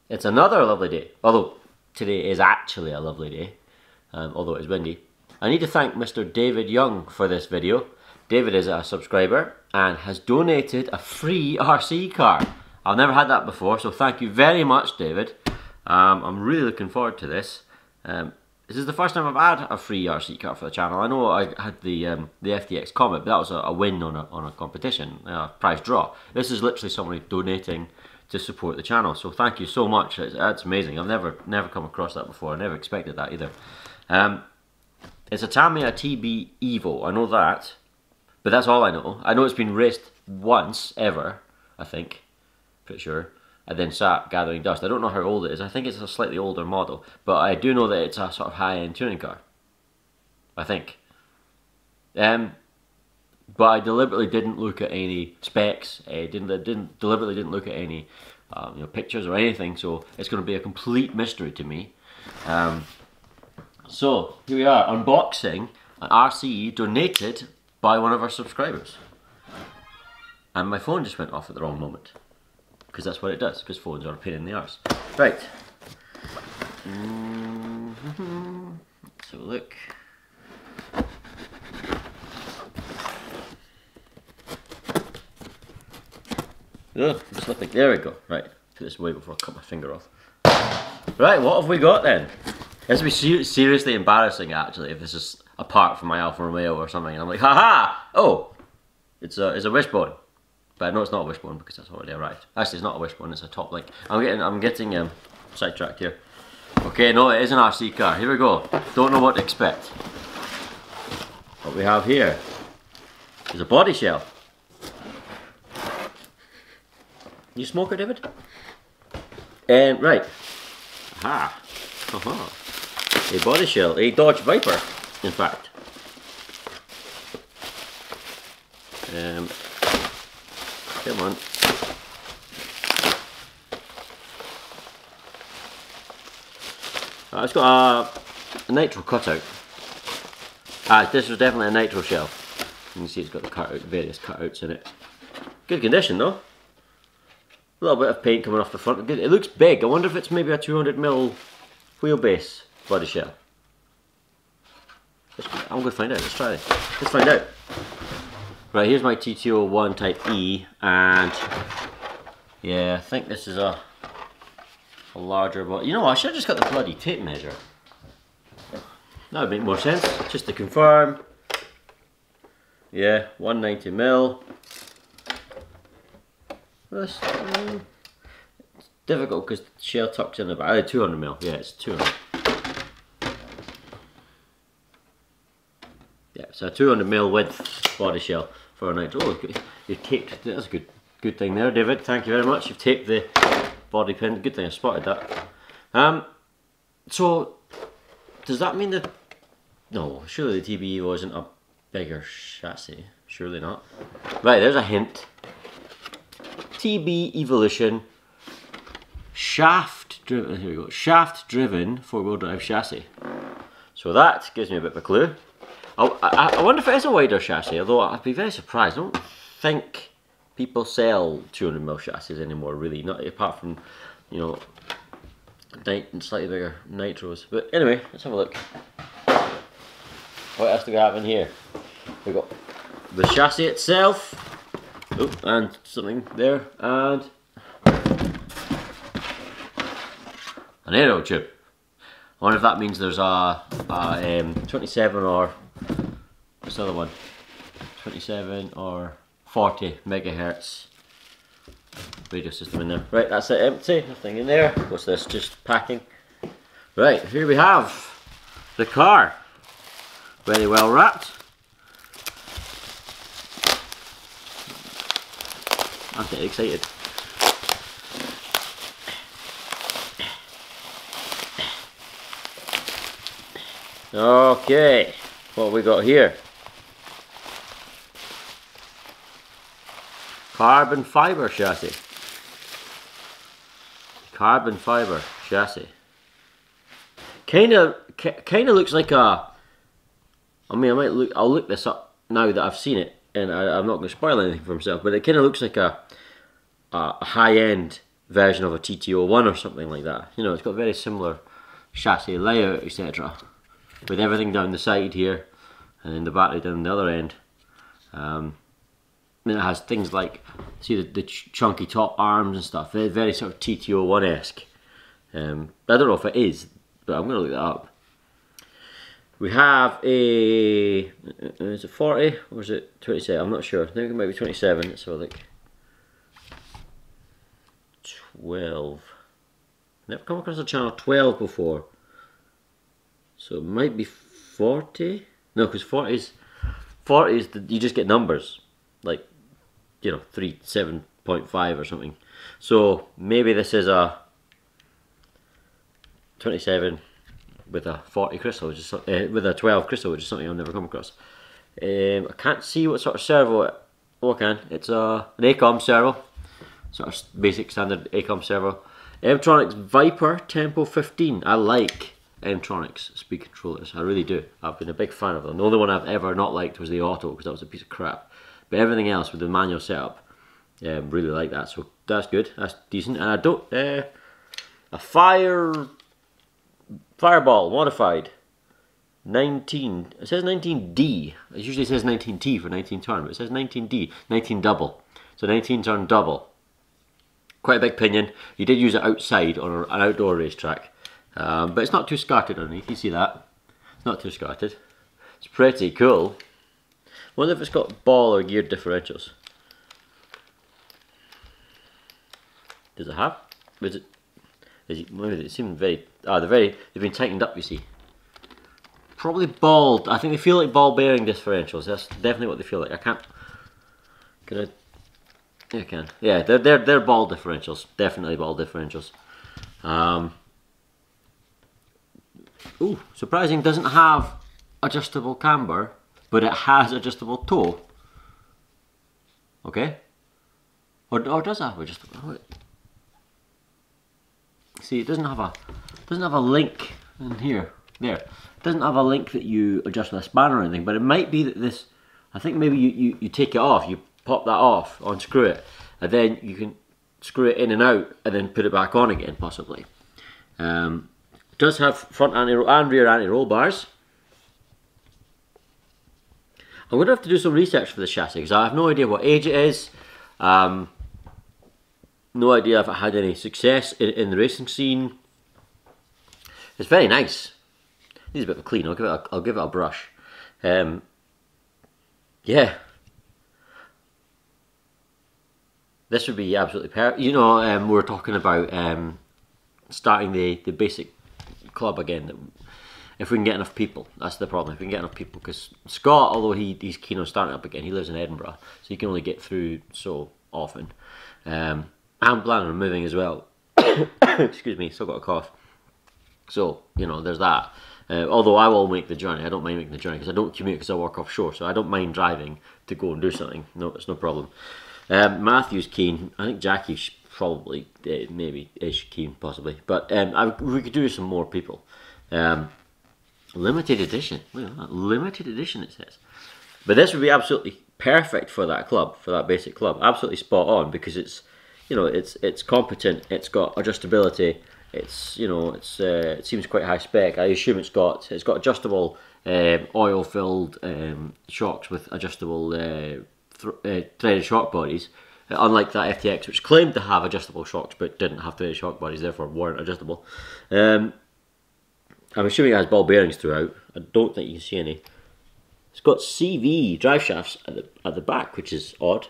It's another lovely day, although today is actually a lovely day, although it is windy. I need to thank Mr. David Young for this video. David is a subscriber and has donated a free RC car. I've never had that before, so thank you very much, David. I'm really looking forward to this. This is the first time I've had a free RC car for the channel. I know I had the FDX Comet, but that was a win on a competition, a prize draw. This is literally somebody donating to support the channel, so thank you so much. That's amazing. I've never come across that before. I never expected that either. It's a Tamiya TB Evo, I know that, but that's all I know. I know it's been raced once ever, I think, pretty sure, and then sat gathering dust. I don't know how old it is. I think it's a slightly older model, but I do know that it's a sort of high-end touring car, I think. But I deliberately didn't look at any specs. Deliberately didn't look at any pictures or anything. So it's going to be a complete mystery to me. So here we are, unboxing an RC donated by one of our subscribers. And my phone just went off at the wrong moment, because that's what it does. Because phones are a pain in the arse. Right. Let's have a look. Oh, I'm slipping. There we go. Right, put this away before I cut my finger off. Right, what have we got then? This would be seriously embarrassing, actually, if this is apart from my Alfa Romeo or something. And I'm like, haha! Oh, it's a wishbone, but I know it's not a wishbone because that's already arrived. Actually, it's not a wishbone. It's a top link. I'm getting sidetracked here. Okay, no, it is an RC car. Here we go. Don't know what to expect. What we have here is a body shell. You smoker, David? Right. Aha. A body shell, a Dodge Viper, in fact. Come on. It's got a nitro cutout. This was definitely a nitro shell. You can see it's got the various cutouts in it. Good condition though. A little bit of paint coming off the front. It looks big. I wonder if it's maybe a 200mm wheelbase body shell. I'm going to find out. Let's try it. Let's find out. Right, here's my TT01 Type E, and yeah, I think this is a larger body. You know what? I should have just got the bloody tape measure. That would make more sense. Just to confirm. Yeah, 190mm. It's difficult because the shell tucks in the back. 200mm, yeah, it's 200. Yeah, so a 200mm width body shell for a nitro. Oh, you taped. That's a good thing there, David. Thank you very much. You've taped the body pin. Good thing I spotted that. So does that mean that? No, surely the TB Evo isn't a bigger chassis. Surely not. Right, there's a hint. TB Evolution shaft driven. Here we go. Shaft driven four-wheel drive chassis. So that gives me a bit of a clue. I wonder if it is a wider chassis. Although I'd be very surprised. I don't think people sell 200mm chassis anymore. Really, not apart from slightly bigger nitros. But anyway, let's have a look. What else do we have in here? We've got the chassis itself. Oh, and something there, and an aero tube. I wonder if that means there's a 27 or what's the other one? 27 or 40 megahertz radio system in there. Right, that's it, empty, nothing in there. What's this? Just packing. Right, here we have the car. Very well wrapped. I'm getting excited. Okay, what have we got here? Carbon fiber chassis. Carbon fiber chassis. kind of looks like a. I mean, I'll look this up now that I've seen it, and I'm not going to spoil anything for myself. But it kind of looks like a high-end version of a TT01 or something like that. You know, it's got very similar chassis layout, etc. With everything down the side here, and then the battery down the other end. Then it has things like, see the chunky top arms and stuff. Very, very sort of TT01-esque. I don't know if it is, but I'm going to look that up. We have a, is it 40 or is it 27? I'm not sure. I think it might be 27. Let's have a look. 12. Never come across a channel 12 before. So it might be 40. No, because 40 is you just get numbers. Like, you know, 37.5 or something. So maybe this is a 27 with a 40 crystal, which is with a 12 crystal, which is something I've never come across. I can't see what sort of servo it. Oh, I can. It's an ACOM servo, sort of basic standard ACOM servo. M-Tronics Viper Tempo 15. I like M-Tronics speed controllers. I really do. I've been a big fan of them. The only one I've ever not liked was the auto, because that was a piece of crap. But everything else with the manual setup, really like that. So that's good. That's decent. And I don't a Fireball modified 19. It says 19D. It usually says 19T for 19 turn, but it says 19D, 19 double. So 19 turn double. Quite a big pinion. You did use it outside on an outdoor racetrack, but it's not too scarted underneath. You see that? It's not too scarted. It's pretty cool. Wonder if it's got ball or geared differentials. Does it have? Is it? It seems very. They've been tightened up. You see. Probably ball. I think they feel like ball bearing differentials. That's definitely what they feel like. I can't. Can I? Yeah, I can. Yeah, they're ball differentials. Definitely ball differentials. Ooh, surprising. Doesn't have adjustable camber, but it has adjustable toe. Okay. Or does it have adjustable? Oh, see, it doesn't have a link in here. There, it doesn't have a link that you adjust with a spanner or anything. But it might be that this. I think maybe you take it off. You pop that off, unscrew it, and then you can screw it in and out, and then put it back on again, possibly. It does have front anti-roll and rear anti-roll bars. I'm going to have to do some research for this chassis because I have no idea what age it is. No idea if it had any success in the racing scene. It's very nice. Needs a bit of a clean. I'll give it a brush. Yeah. This would be absolutely perfect. You know, we were talking about starting the basic club again. If we can get enough people, that's the problem. If we can get enough people, because Scott, although he's keen on starting up again, he lives in Edinburgh, so he can only get through so often. I'm planning on moving as well. Excuse me, still got a cough. So, you know, there's that. Although I will make the journey. I don't mind making the journey because I don't commute because I work offshore. So I don't mind driving to go and do something. No, it's no problem. Matthew's keen. I think Jackie's probably, maybe is keen, possibly. But we could do some more people. Limited edition. Look at that. Limited edition, it says. But this would be absolutely perfect for that club, for that basic club. Absolutely spot on because it's, you know, it's competent. It's got adjustability. It's, you know, it seems quite high spec. I assume it's got adjustable oil-filled shocks with adjustable threaded shock bodies. Unlike that FTX, which claimed to have adjustable shocks but didn't have threaded shock bodies, therefore weren't adjustable. I'm assuming it has ball bearings throughout. I don't think you can see any. It's got CV drive shafts at the back, which is odd.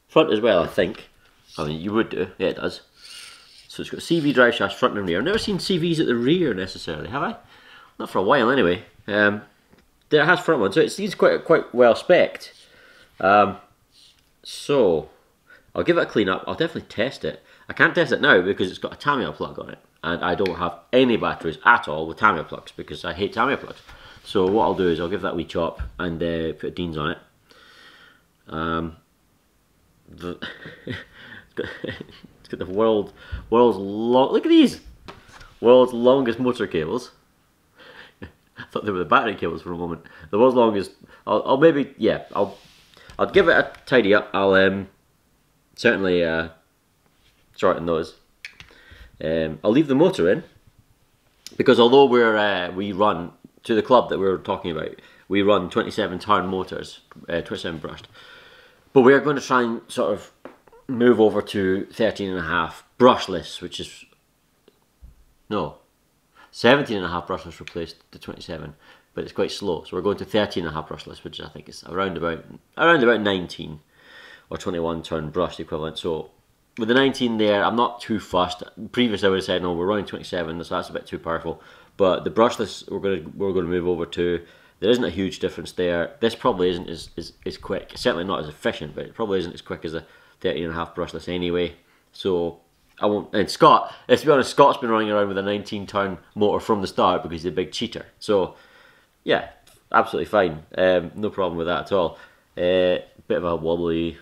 Front as well, I think. I mean, you would do. Yeah, it does. So it's got CV drive shafts front and rear. I've never seen CVs at the rear necessarily, have I? Not for a while anyway. There it has front one, so it seems quite well spec'd. So I'll give it a clean up. I'll definitely test it. I can't test it now because it's got a Tamiya plug on it, and I don't have any batteries at all with Tamiya plugs because I hate Tamiya plugs. So what I'll do is I'll give that a wee chop and put Dean's on it. It's got the world's long. Look at these, world's longest motor cables. thought they were the battery cables for a moment. The world's longest. I'll maybe, yeah, I'll give it a tidy up. I'll certainly shorten those. I'll leave the motor in, because although we run to the club that we were talking about, we run 27 turn motors, 27 brushed, but we are going to try and sort of move over to 13.5 brushless, which is no 17.5 brushless replaced the 27, but it's quite slow. So we're going to 13.5 brushless, which I think is around about 19 or 21 turn brushed equivalent. So with the 19 there, I'm not too fussed. Previously I would have said no, we're running 27, so that's a bit too powerful. But the brushless we're going to move over to. There isn't a huge difference there. This probably isn't as quick. It's certainly not as efficient, but it probably isn't as quick as a 13.5 brushless anyway. So I won't. And Scott, let's be honest, Scott's been running around with a 19 turn motor from the start because he's a big cheater. So yeah, absolutely fine. No problem with that at all. Bit of a wobbly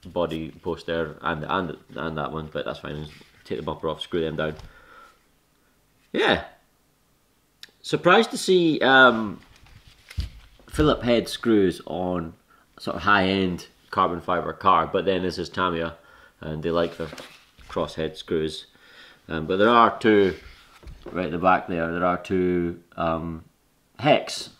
body post there, and that one, but that's fine. Just take the bumper off, screw them down. Yeah. Surprised to see Phillip head screws on sort of high-end carbon fibre car, but then this is Tamiya, and they like their cross head screws. But there are two, right at the back there are two hex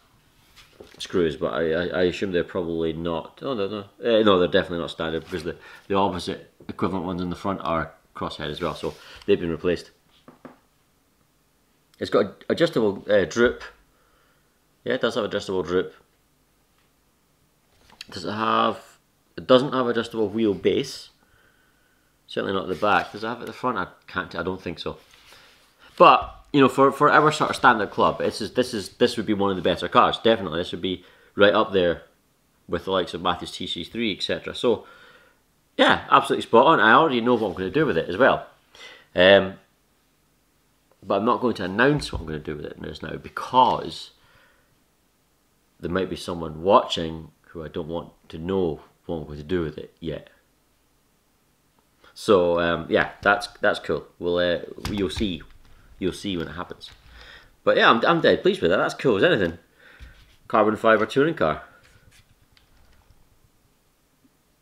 screws, but I assume they're probably not. Oh, no, they're definitely not standard, because the opposite equivalent ones in the front are cross head as well, so they've been replaced. It's got adjustable droop. Yeah, it does have adjustable droop. Does it have? It doesn't have adjustable wheel base. Certainly not at the back. Does it have it at the front? I can't. I don't think so. But you know, for our sort of standard club, this would be one of the better cars. Definitely, this would be right up there with the likes of Matthew's TC3, etc. So yeah, absolutely spot on. I already know what I'm going to do with it as well. But I'm not going to announce what I'm going to do with it just now, because there might be someone watching who I don't want to know what I'm going to do with it yet. So yeah, that's cool. You'll see when it happens. But yeah, I'm dead pleased with that. That's cool as anything. Carbon fibre touring car.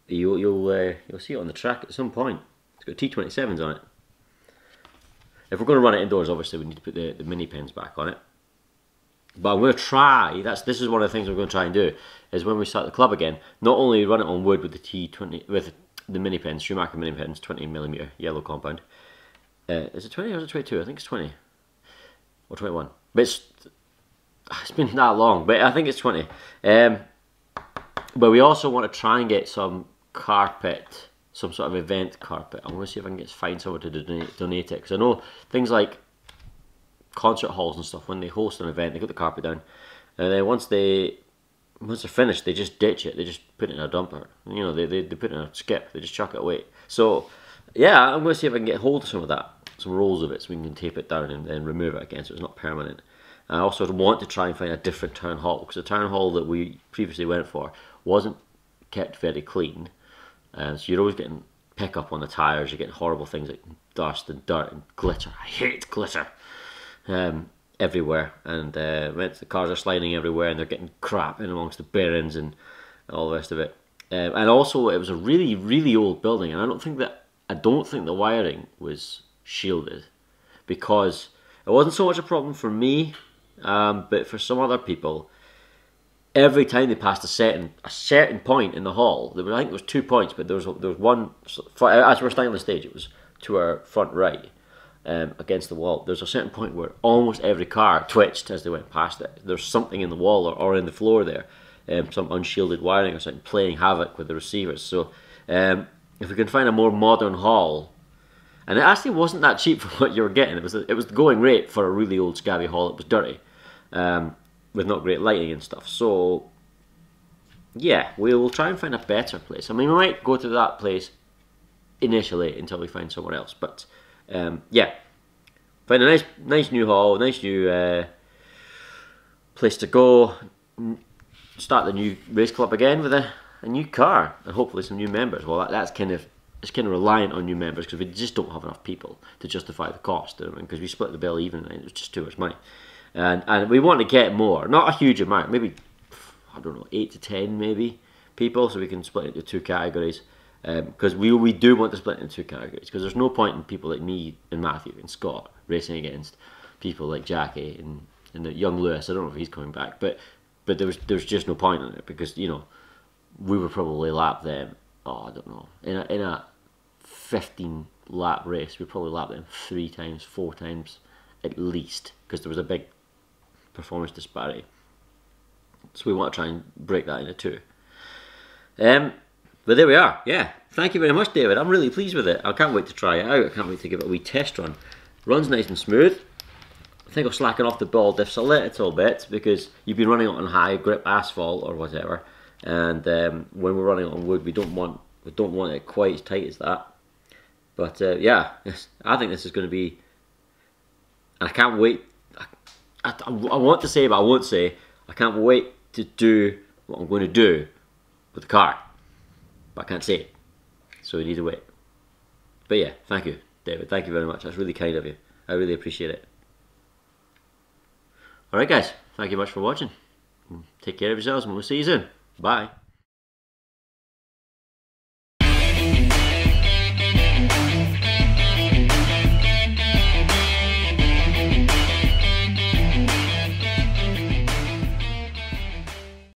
You'll see it on the track at some point. It's got T27s on it. If we're going to run it indoors, obviously we need to put the mini pins back on it. But I'm going to try. This is one of the things we're going to try and do. Is when we start the club again, not only run it on wood with the T20 with the mini pins, Schumacher mini pins, 20mm yellow compound. Is it 20 or is it 22? I think it's 20 or 21. But it's been that long. But I think it's 20. But we also want to try and get some carpet. Some sort of event carpet. I'm going to see if I can find someone to donate it, because I know things like concert halls and stuff, when they host an event, they put the carpet down, and then once they're finished, they just ditch it. They just put it in a dumper. You know, they put it in a skip. They just chuck it away. So yeah, I'm going to see if I can get hold of some of that, some rolls of it, so we can tape it down and then remove it again, so it's not permanent. I also want to try and find a different town hall, because the town hall that we previously went for wasn't kept very clean. So you're always getting pickup on the tyres, you're getting horrible things like dust and dirt and glitter. I hate glitter everywhere, and the cars are sliding everywhere, and they're getting crap in amongst the bearings and all the rest of it. And also, it was a really, really old building, and I don't think the wiring was shielded, because it wasn't so much a problem for me, but for some other people. Every time they passed a certain point in the hall, I think there was 2 points, but there was one, as we're standing on the stage, it was to our front right, against the wall. There's a certain point where almost every car twitched as they went past it. There's something in the wall or in the floor there, some unshielded wiring or something playing havoc with the receivers. So if we can find a more modern hall, and it actually wasn't that cheap for what you were getting. It was the going rate for a really old scabby hall. It was dirty. With not great lighting and stuff. So yeah, we'll try and find a better place. I mean, we might go to that place initially until we find somewhere else, but yeah, find a nice new hall, nice new place to go, start the new race club again with a new car and hopefully some new members. Well, it's kind of reliant on new members, because we just don't have enough people to justify the cost. I mean, because we split the bill even, and it was just too much money. And we want to get more, not a huge amount, maybe, I don't know, 8 to 10 maybe people, so we can split into 2 categories. Because we do want to split into 2 categories, because there's no point in people like me and Matthew and Scott racing against people like Jackie and the young Lewis. I don't know if he's coming back, but there's just no point in it, because, you know, we would probably lap them, I don't know, in a 15 lap race, we'd probably lap them 3 times, 4 times at least, because there was a big performance disparity. So we want to try and break that into 2. But there we are. Yeah, thank you very much, David. I'm really pleased with it. I can't wait to try it out. I can't wait to give it a wee test run. Runs nice and smooth. I think I'll slacken off the ball diffs a little bit, because you've been running it on high grip asphalt or whatever, and when we're running on wood, we don't want it quite as tight as that. But yeah, I think this is going to be. I can't wait. I want to say, but I won't say. I can't wait to do what I'm going to do with the car, but I can't say it, so we need to wait. But yeah, thank you, David. Thank you very much. That's really kind of you. I really appreciate it. Alright guys, thank you much for watching. Take care of yourselves and we'll see you soon. Bye.